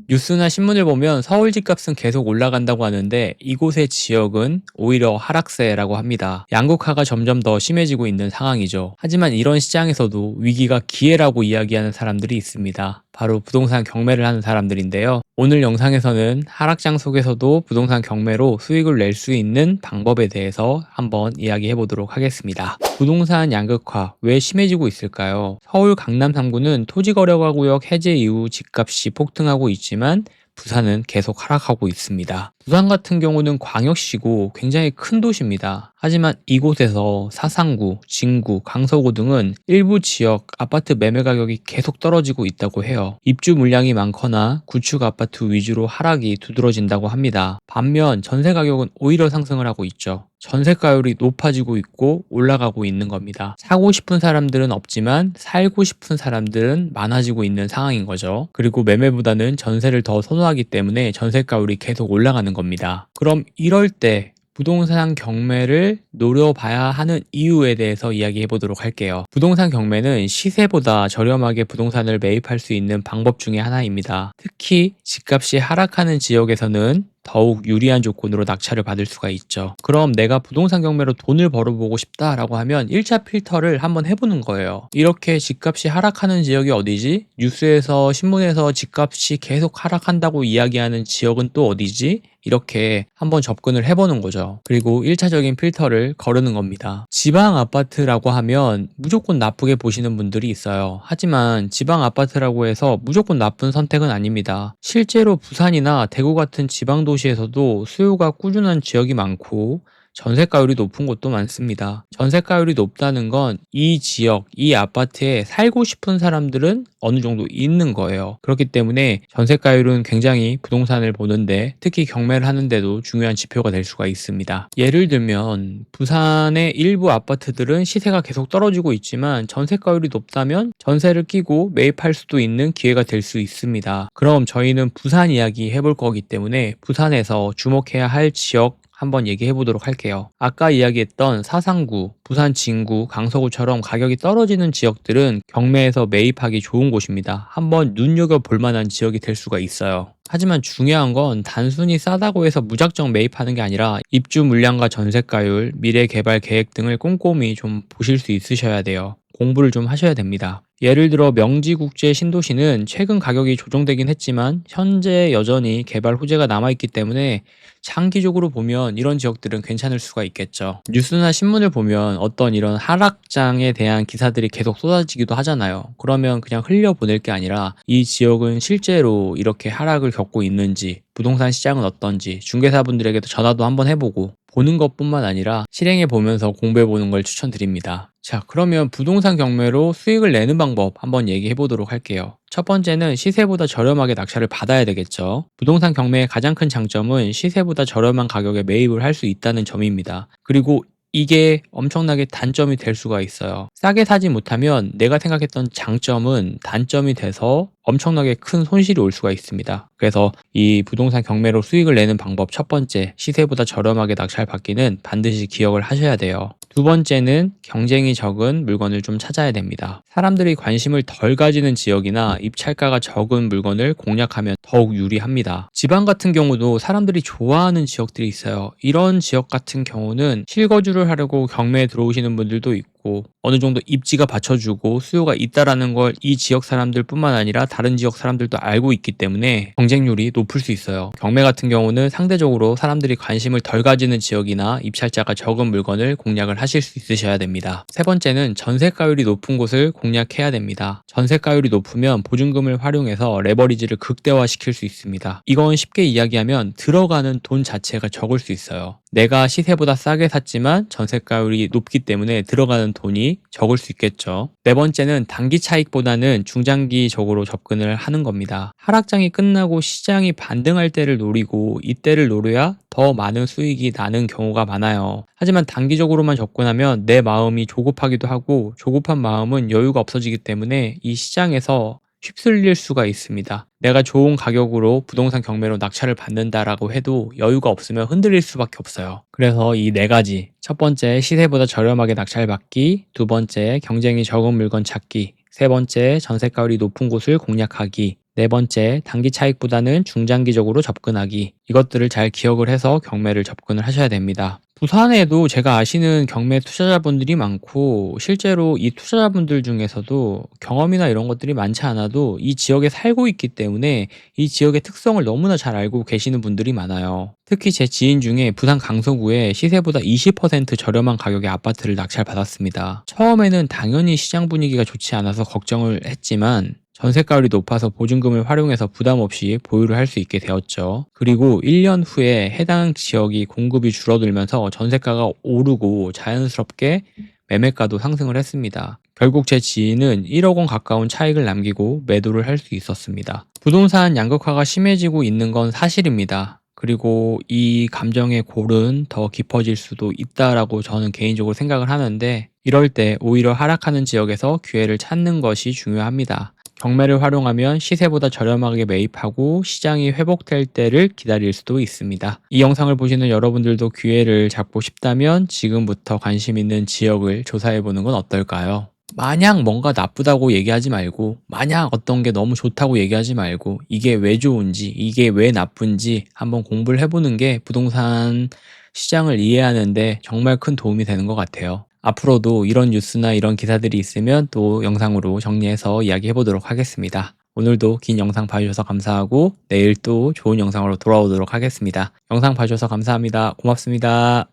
뉴스나 신문을 보면 서울 집값은 계속 올라간다고 하는데 이곳의 지역은 오히려 하락세라고 합니다. 양극화가 점점 더 심해지고 있는 상황이죠. 하지만 이런 시장에서도 위기가 기회라고 이야기하는 사람들이 있습니다. 바로 부동산 경매를 하는 사람들인데요. 오늘 영상에서는 하락장 속에서도 부동산 경매로 수익을 낼 수 있는 방법에 대해서 한번 이야기해 보도록 하겠습니다. 부동산 양극화 왜 심해지고 있을까요? 서울 강남 3구는 토지거래가구역 해제 이후 집값이 폭등하고 있지만 부산은 계속 하락하고 있습니다. 부산 같은 경우는 광역시고 굉장히 큰 도시입니다. 하지만 이곳에서 사상구, 진구, 강서구 등은 일부 지역 아파트 매매 가격이 계속 떨어지고 있다고 해요. 입주 물량이 많거나 구축 아파트 위주로 하락이 두드러진다고 합니다. 반면 전세 가격은 오히려 상승을 하고 있죠. 전세가율이 높아지고 있고 올라가고 있는 겁니다. 사고 싶은 사람들은 없지만 살고 싶은 사람들은 많아지고 있는 상황인 거죠. 그리고 매매보다는 전세를 더 선호하기 때문에 전세가율이 계속 올라가는 겁니다. 그럼 이럴 때 부동산 경매를 노려봐야 하는 이유에 대해서 이야기해 보도록 할게요. 부동산 경매는 시세보다 저렴하게 부동산을 매입할 수 있는 방법 중에 하나입니다. 특히 집값이 하락하는 지역에서는 더욱 유리한 조건으로 낙찰을 받을 수가 있죠. 그럼 내가 부동산 경매로 돈을 벌어보고 싶다라고 하면 1차 필터를 한번 해보는 거예요. 이렇게 집값이 하락하는 지역이 어디지? 뉴스에서 신문에서 집값이 계속 하락한다고 이야기하는 지역은 또 어디지? 이렇게 한번 접근을 해보는 거죠. 그리고 1차적인 필터를 거르는 겁니다. 지방 아파트라고 하면 무조건 나쁘게 보시는 분들이 있어요. 하지만 지방 아파트라고 해서 무조건 나쁜 선택은 아닙니다. 실제로 부산이나 대구 같은 지방 도시에서도 수요가 꾸준한 지역이 많고 전세가율이 높은 곳도 많습니다. 전세가율이 높다는 건 이 지역, 이 아파트에 살고 싶은 사람들은 어느 정도 있는 거예요. 그렇기 때문에 전세가율은 굉장히 부동산을 보는데 특히 경매를 하는데도 중요한 지표가 될 수가 있습니다. 예를 들면 부산의 일부 아파트들은 시세가 계속 떨어지고 있지만 전세가율이 높다면 전세를 끼고 매입할 수도 있는 기회가 될 수 있습니다. 그럼 저희는 부산 이야기 해볼 거기 때문에 부산에서 주목해야 할 지역 한번 얘기해 보도록 할게요. 아까 이야기했던 사상구, 부산 진구, 강서구처럼 가격이 떨어지는 지역들은 경매에서 매입하기 좋은 곳입니다. 한번 눈여겨볼 만한 지역이 될 수가 있어요. 하지만 중요한 건 단순히 싸다고 해서 무작정 매입하는 게 아니라 입주 물량과 전세가율, 미래 개발 계획 등을 꼼꼼히 좀 보실 수 있으셔야 돼요. 공부를 좀 하셔야 됩니다. 예를 들어 명지국제 신도시는 최근 가격이 조정되긴 했지만 현재 여전히 개발 호재가 남아있기 때문에 장기적으로 보면 이런 지역들은 괜찮을 수가 있겠죠. 뉴스나 신문을 보면 어떤 이런 하락장에 대한 기사들이 계속 쏟아지기도 하잖아요. 그러면 그냥 흘려보낼 게 아니라 이 지역은 실제로 이렇게 하락을 겪고 있는지, 부동산 시장은 어떤지 중개사분들에게도 전화도 한번 해보고 보는 것뿐만 아니라 실행해 보면서 공부해 보는 걸 추천드립니다. 자, 그러면 부동산 경매로 수익을 내는 방법 한번 얘기해 보도록 할게요. 첫 번째는 시세보다 저렴하게 낙찰을 받아야 되겠죠. 부동산 경매의 가장 큰 장점은 시세보다 저렴한 가격에 매입을 할 수 있다는 점입니다. 그리고 이게 엄청나게 단점이 될 수가 있어요. 싸게 사지 못하면 내가 생각했던 장점은 단점이 돼서 엄청나게 큰 손실이 올 수가 있습니다. 그래서 이 부동산 경매로 수익을 내는 방법 첫 번째, 시세보다 저렴하게 낙찰받기는 반드시 기억을 하셔야 돼요. 두 번째는 경쟁이 적은 물건을 좀 찾아야 됩니다. 사람들이 관심을 덜 가지는 지역이나 입찰가가 적은 물건을 공략하면 더욱 유리합니다. 지방 같은 경우도 사람들이 좋아하는 지역들이 있어요. 이런 지역 같은 경우는 실거주를 하려고 경매에 들어오시는 분들도 있고 어느 정도 입지가 받쳐주고 수요가 있다라는 걸 이 지역 사람들 뿐만 아니라 다른 지역 사람들도 알고 있기 때문에 경쟁률이 높을 수 있어요. 경매 같은 경우는 상대적으로 사람들이 관심을 덜 가지는 지역이나 입찰자가 적은 물건을 공략을 하실 수 있으셔야 됩니다. 세 번째는 전세가율이 높은 곳을 공략해야 됩니다. 전세가율이 높으면 보증금을 활용해서 레버리지를 극대화시킬 수 있습니다. 이건 쉽게 이야기하면 들어가는 돈 자체가 적을 수 있어요. 내가 시세보다 싸게 샀지만 전세가율이 높기 때문에 들어가는 돈이 적을 수 있겠죠. 네 번째는 단기 차익보다는 중장기적으로 접근을 하는 겁니다. 하락장이 끝나고 시장이 반등할 때를 노리고 이때를 노려야 더 많은 수익이 나는 경우가 많아요. 하지만 단기적으로만 접근하면 내 마음이 조급하기도 하고 조급한 마음은 여유가 없어지기 때문에 이 시장에서 휩쓸릴 수가 있습니다. 내가 좋은 가격으로 부동산 경매로 낙찰을 받는다라고 해도 여유가 없으면 흔들릴 수밖에 없어요. 그래서 이 네 가지, 첫 번째 시세보다 저렴하게 낙찰받기, 두 번째 경쟁이 적은 물건 찾기, 세 번째 전세가율이 높은 곳을 공략하기, 네 번째, 단기 차익보다는 중장기적으로 접근하기. 이것들을 잘 기억을 해서 경매를 접근을 하셔야 됩니다. 부산에도 제가 아시는 경매 투자자분들이 많고, 실제로 이 투자자분들 중에서도 경험이나 이런 것들이 많지 않아도 이 지역에 살고 있기 때문에 이 지역의 특성을 너무나 잘 알고 계시는 분들이 많아요. 특히 제 지인 중에 부산 강서구에 시세보다 20% 저렴한 가격에 아파트를 낙찰받았습니다. 처음에는 당연히 시장 분위기가 좋지 않아서 걱정을 했지만 전세가율이 높아서 보증금을 활용해서 부담 없이 보유를 할 수 있게 되었죠. 그리고 1년 후에 해당 지역이 공급이 줄어들면서 전세가가 오르고 자연스럽게 매매가도 상승을 했습니다. 결국 제 지인은 1억 원 가까운 차익을 남기고 매도를 할 수 있었습니다. 부동산 양극화가 심해지고 있는 건 사실입니다. 그리고 이 감정의 골은 더 깊어질 수도 있다라고 저는 개인적으로 생각을 하는데, 이럴 때 오히려 하락하는 지역에서 기회를 찾는 것이 중요합니다. 경매를 활용하면 시세보다 저렴하게 매입하고 시장이 회복될 때를 기다릴 수도 있습니다. 이 영상을 보시는 여러분들도 기회를 잡고 싶다면 지금부터 관심 있는 지역을 조사해 보는 건 어떨까요? 마냥 뭔가 나쁘다고 얘기하지 말고, 마냥 어떤 게 너무 좋다고 얘기하지 말고, 이게 왜 좋은지, 이게 왜 나쁜지 한번 공부를 해보는 게 부동산 시장을 이해하는데 정말 큰 도움이 되는 것 같아요. 앞으로도 이런 뉴스나 이런 기사들이 있으면 또 영상으로 정리해서 이야기해 보도록 하겠습니다. 오늘도 긴 영상 봐주셔서 감사하고 내일 또 좋은 영상으로 돌아오도록 하겠습니다. 영상 봐주셔서 감사합니다. 고맙습니다.